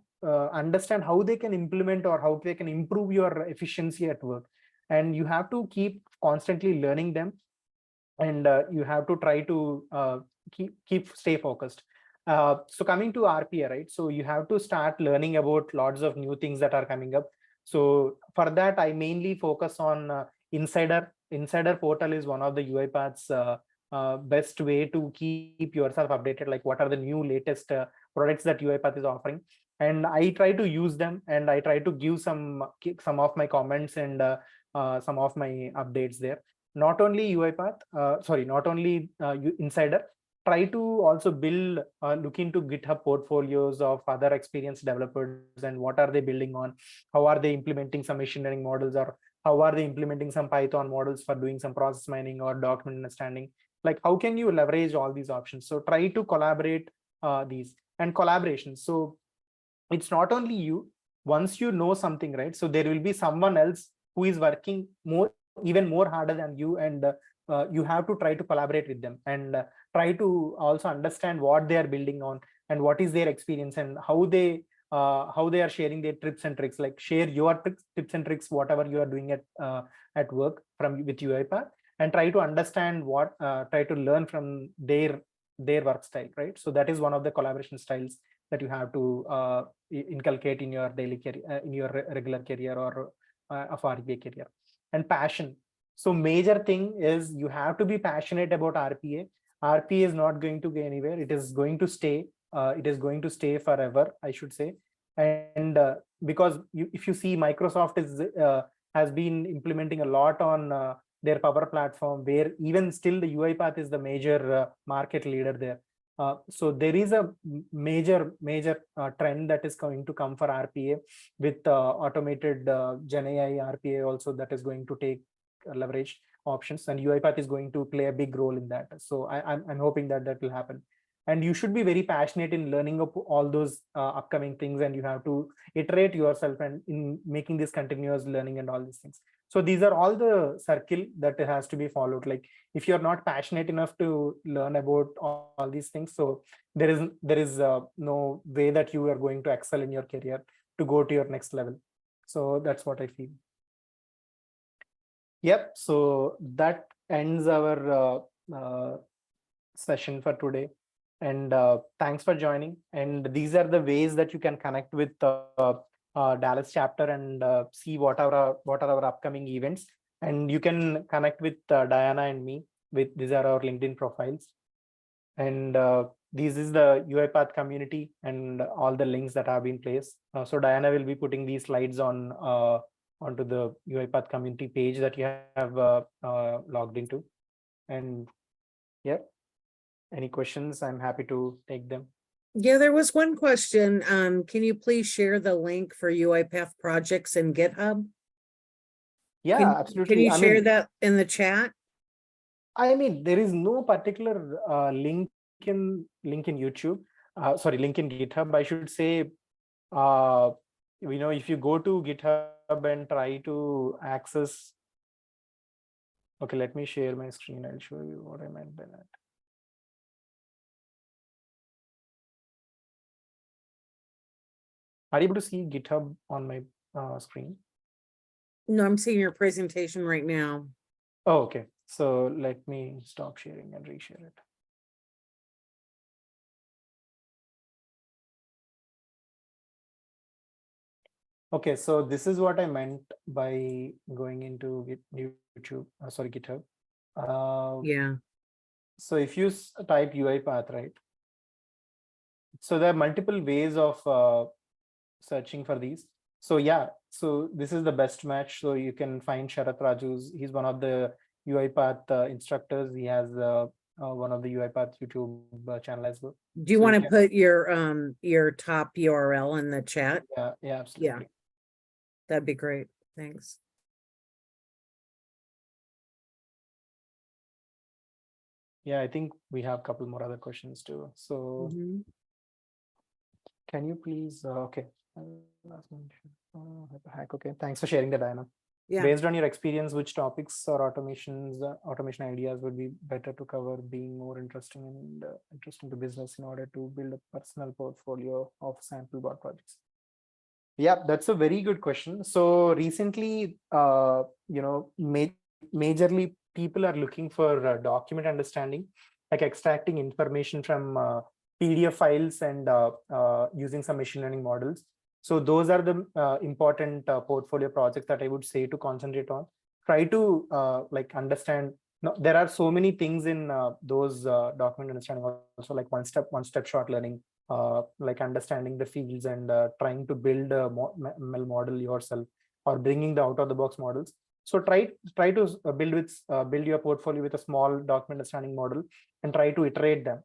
understand how they can implement, or how they can improve your efficiency at work. And you have to keep constantly learning them, and you have to try to stay focused. So coming to RPA, right? So you have to start learning about lots of new things that are coming up. So for that, I mainly focus on Insider. Insider portal is one of the UiPath's best way to keep yourself updated, like what are the new latest products that UiPath is offering. And I try to use them, and I try to give some of my comments and some of my updates there. Not only UiPath, not only Insider, try to also build, look into GitHub portfolios of other experienced developers and what are they building on, how are they implementing some machine learning models, or how are they implementing some Python models for doing some process mining or document understanding. Like, how can you leverage all these options? So try to collaborate these and collaboration. So it's not only you. Once you know something, right, so there will be someone else who is working even more harder than you, and you have to try to collaborate with them, and try to also understand what they are building on and what is their experience, and how they are sharing their tips and tricks. Like, share your tips and tricks, whatever you are doing at work from with UiPath, and try to understand try to learn from their work style, right? So that is one of the collaboration styles that you have to inculcate in your daily career, in your regular career, or of RPA career. And passion. So major thing is you have to be passionate about RPA. RPA is not going to go anywhere. It is going to stay. It is going to stay forever, I should say. And because if you see, Microsoft has been implementing a lot on their Power Platform, where even still the UiPath is the major market leader there. So there is a major trend that is going to come for RPA, with automated Gen AI RPA also, that is going to take leverage options, and UiPath is going to play a big role in that. So I'm hoping that will happen. And you should be very passionate in learning of all those upcoming things, and you have to iterate yourself and in making this continuous learning and all these things. So these are all the circle that has to be followed. Like, if you're not passionate enough to learn about all these things, so there is no way that you are going to excel in your career to go to your next level. So that's what I feel. Yep. So that ends our session for today. And thanks for joining. And these are the ways that you can connect with Dallas chapter and see what are our upcoming events. And you can connect with Diana and me. These are our LinkedIn profiles. And this is the UiPath community and all the links that have been placed. So Diana will be putting these slides onto the UiPath community page that you have logged into. And yeah, any questions? I'm happy to take them. Yeah, there was one question. Can you please share the link for UiPath projects in GitHub? Yeah, absolutely. Can you share that in the chat? I mean, there is no particular link in YouTube. Link in GitHub. I should say, if you go to GitHub and try to access. Okay, let me share my screen. I'll show you what I meant by that. Are you able to see GitHub on my screen? No, I'm seeing your presentation right now. Oh, okay. So let me stop sharing and reshare it. Okay, so this is what I meant by going into YouTube. GitHub. Yeah. So if you type UiPath, right? So there are multiple ways of searching for these. So yeah, so this is the best match. So you can find Sharath Raju's. He's one of the UiPath instructors. He has one of the UiPath YouTube channel as well. Do you want to put your top URL in the chat? Yeah, absolutely. Yeah, that'd be great. Thanks. Yeah, I think we have a couple more other questions too. So can you please, okay. Okay, thanks for sharing that, Diana. Yeah. Based on your experience, which topics or automation ideas would be better to cover, being more interesting and interesting to business in order to build a personal portfolio of sample bot projects? Yeah, that's a very good question. So recently, majorly people are looking for document understanding, like extracting information from PDF files and using some machine learning models. So those are the important portfolio projects that I would say to concentrate on. Try to like understand. No, there are so many things in those document understanding also, like one step short learning, like understanding the fields and trying to build a ML model yourself, or bringing the out of the box models. So try to build your portfolio with a small document understanding model and try to iterate them.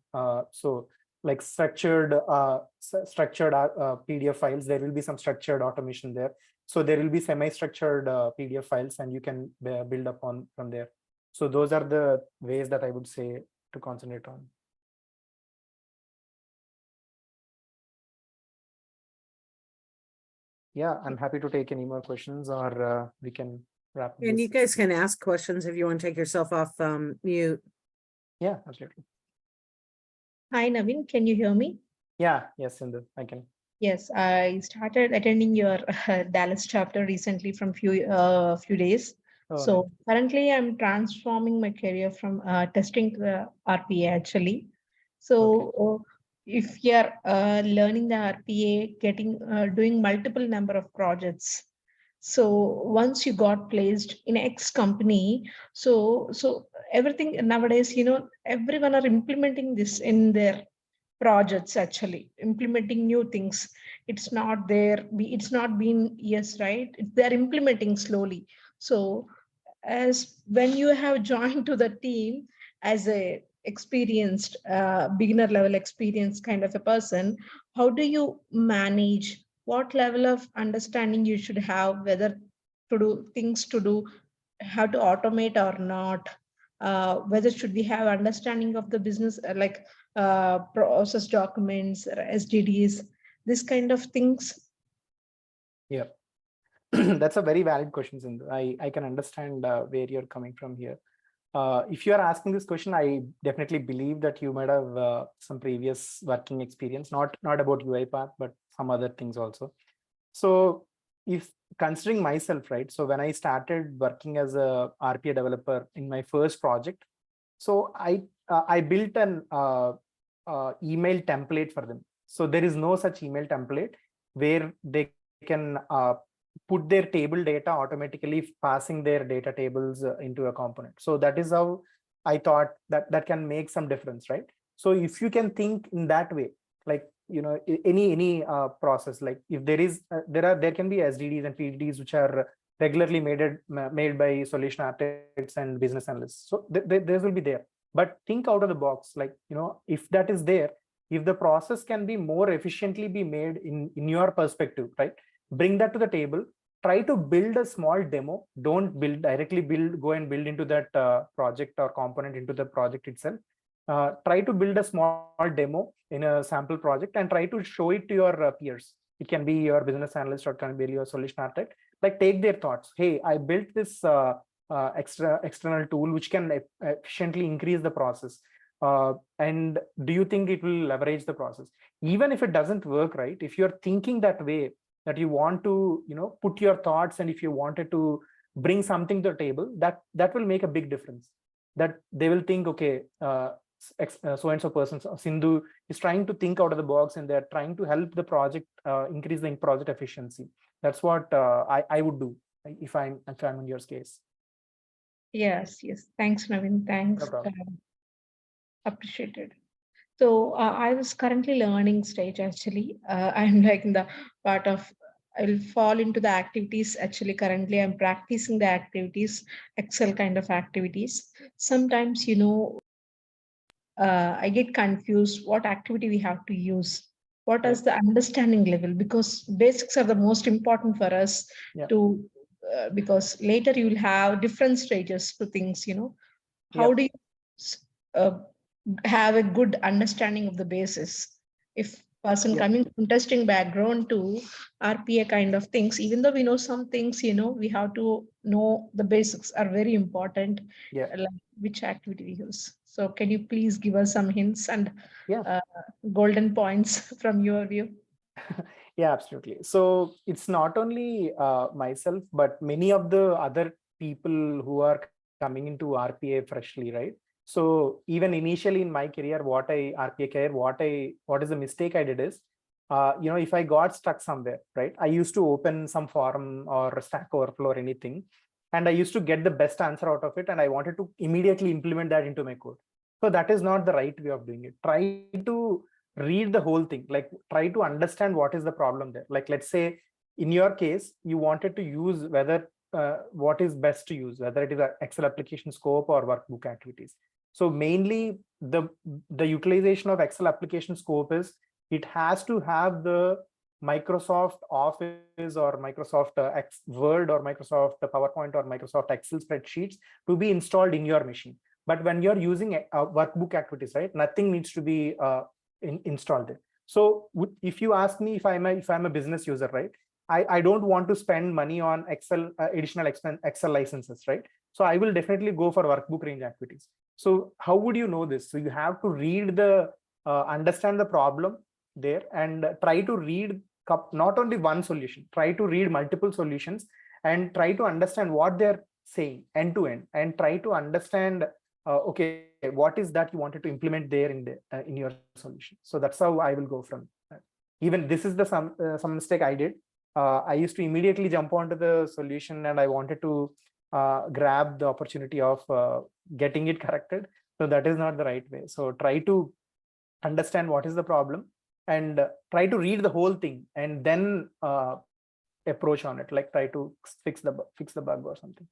So like structured PDF files, there will be some structured automation there. So there will be semi-structured PDF files, and you can build upon from there. So those are the ways that I would say to concentrate on. Yeah, I'm happy to take any more questions, or we can wrap And this. you guys can ask questions if you want to take yourself off mute. Yeah, absolutely. Hi, Naveen, can you hear me? Yeah, yes, Sindhu, I can. Yes, I started attending your Dallas chapter recently from few days. Oh, So currently I'm transforming my career from testing to RPA actually. So if you're learning the RPA, doing multiple number of projects. So once you got placed in X company, so everything nowadays, everyone are implementing this in their projects, actually implementing new things. It's not been yes, right? They're implementing slowly. So as when you have joined to the team as a experienced beginner level experience kind of a person, how do you manage, what level of understanding you should have, whether to do things to do, how to automate or not, whether should we have understanding of the business, like process documents, SDDs, this kind of things. Yeah. That's a very valid question, Sindhu. I can understand where you're coming from here. If you are asking this question, I definitely believe that you might have some previous working experience, not about UiPath, but some other things also. So if considering myself, right, so when I started working as a RPA developer in my first project, so I built an email template for them. So there is no such email template where they can put their table data automatically, passing their data tables into a component. So that is how I thought that can make some difference, right? So if you can think in that way, like, any process, like if there can be SDDs and PDDs which are regularly made by solution architects and business analysts. So those will be there. But think out of the box, like, if that is there, if the process can be more efficiently be made in your perspective, right? Bring that to the table. Try to build a small demo. Don't go and build into that project or component into the project itself. Try to build a small demo in a sample project and try to show it to your peers. It can be your business analyst or can be your solution architect. Like, take their thoughts. Hey, I built this external tool which can efficiently increase the process. And do you think it will leverage the process? Even if it doesn't work, right? If you're thinking that way, that you want to, put your thoughts, and if you wanted to bring something to the table, that will make a big difference. That they will think, okay, so and so person, Sindhu, is trying to think out of the box, and they're trying to help the project increase the project efficiency. That's what I would do if I'm in your case. Yes, thanks, Naveen, thanks. No problem. Appreciated. So I was currently learning stage actually. I'm like in the part of, I'll fall into the activities. Actually, currently I'm practicing the activities, Excel kind of activities. Sometimes, I get confused what activity we have to use. What is the understanding level? Because basics are the most important for us to, because later you'll have different stages to things, How do you uh, have a good understanding of the basis? If person coming from testing background to RPA kind of things, even though we know some things, we have to know the basics are very important. Like which activity we use. So can you please give us some hints and golden points from your view? Yeah, absolutely. So it's not only myself, but many of the other people who are coming into RPA freshly, right? So even initially in my career, what is the mistake I did is, if I got stuck somewhere, right, I used to open some forum or Stack Overflow or anything, and I used to get the best answer out of it, and I wanted to immediately implement that into my code. So that is not the right way of doing it. Try to read the whole thing, like try to understand what is the problem there. Like, let's say in your case, you wanted to use whether what is best to use, whether it is an Excel application scope or workbook activities. So mainly the utilization of Excel application scope is it has to have the Microsoft Office or Microsoft Word or Microsoft PowerPoint or Microsoft Excel spreadsheets to be installed in your machine. But when you're using workbook activities, right, nothing needs to be installed there. So if you ask me if I'm a business user, right, I don't want to spend money on Excel additional Excel licenses, right? So I will definitely go for workbook range activities. So how would you know this? So you have to read understand the problem there and try to read not only one solution, try to read multiple solutions and try to understand what they're saying end to end, and try to understand okay, what is that you wanted to implement there in your solution. So that's how I will go from that. Even this is the some mistake I did. I used to immediately jump onto the solution and I wanted to grab the opportunity of getting it corrected. So that is not the right way. So try to understand what is the problem and try to read the whole thing and then approach on it, like try to fix the bug or something.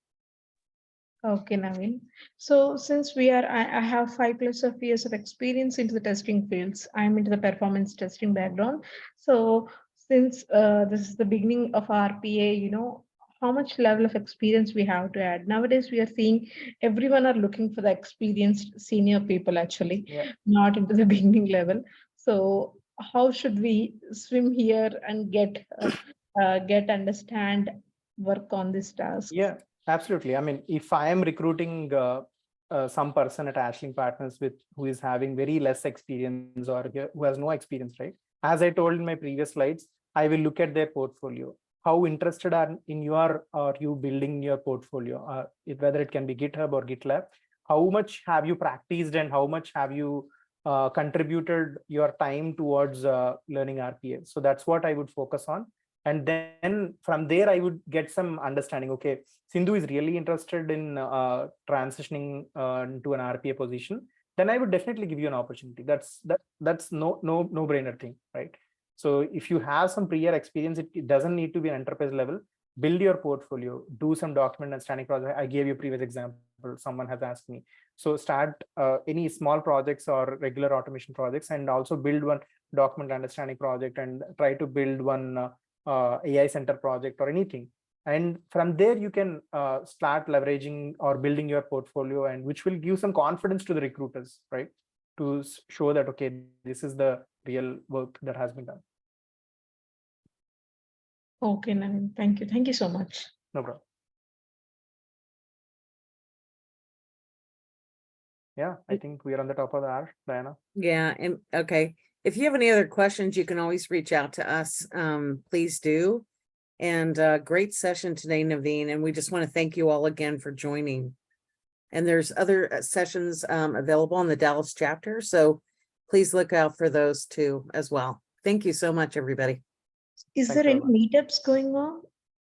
Okay, Naveen. So since I have 5+ of years of experience into the testing fields, I'm into the performance testing background. So since this is the beginning of RPA, how much level of experience we have to add? Nowadays, we are seeing everyone are looking for the experienced senior people, actually, not into the beginning level. So how should we swim here and get understand, work on this task? Yeah, absolutely. I mean, if I am recruiting some person at Ashling Partners who is having very less experience or who has no experience, right? As I told in my previous slides, I will look at their portfolio. How interested are you building your portfolio? Whether it can be GitHub or GitLab. How much have you practiced and how much have you contributed your time towards learning RPA? So that's what I would focus on. And then from there, I would get some understanding. Okay, Sindhu is really interested in transitioning to an RPA position. Then I would definitely give you an opportunity. That's no brainer thing, right? So if you have some prior experience, it doesn't need to be an enterprise level. Build your portfolio, do some document understanding project. I gave you a previous example. Someone has asked me. So start any small projects or regular automation projects, and also build one document understanding project, and try to build one AI center project or anything. And from there, you can start leveraging or building your portfolio, and which will give some confidence to the recruiters, right? To show that, okay, this is the real work that has been done. Okay, Naveen. Thank you. Thank you so much. No problem. Yeah, I think we are on the top of the hour, Diana. Yeah, and okay. If you have any other questions, you can always reach out to us. Please do. And great session today, Naveen. And we just want to thank you all again for joining. And there's other sessions available on the Dallas chapter. So please look out for those too as well. Thank you so much, everybody. Is there any meetups going on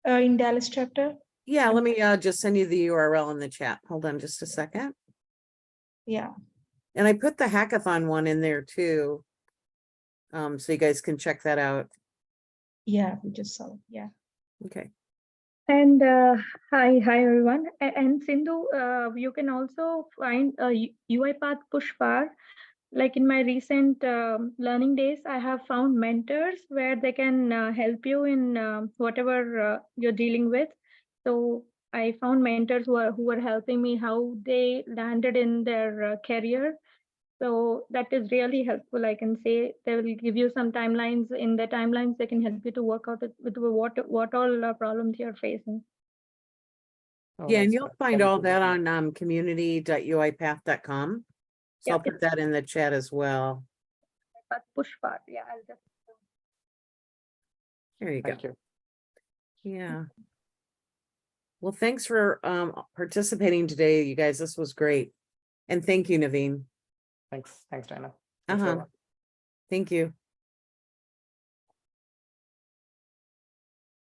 in Dallas chapter? Yeah, let me just send you the URL in the chat. Hold on just a second. Yeah. And I put the hackathon one in there too. So you guys can check that out. Yeah, we just saw it. Yeah. Okay. And hi everyone. And Sindhu, you can also find UiPath Pushpar. Like in my recent learning days, I have found mentors where they can help you in whatever you're dealing with. So I found mentors who are helping me how they landed in their career. So that is really helpful. I can say they will give you some timelines. In the timelines, they can help you to work out with what all problems you're facing. Oh, yeah, and nice. you'll find all that on community.uipath.com. So Yeah, I'll put that in the chat as well. But Pushpar, yeah, I'll just. There you go. Thank you. Yeah. Well, thanks for participating today, you guys. This was great. And thank you, Naveen. Thanks, Diana. Thank you.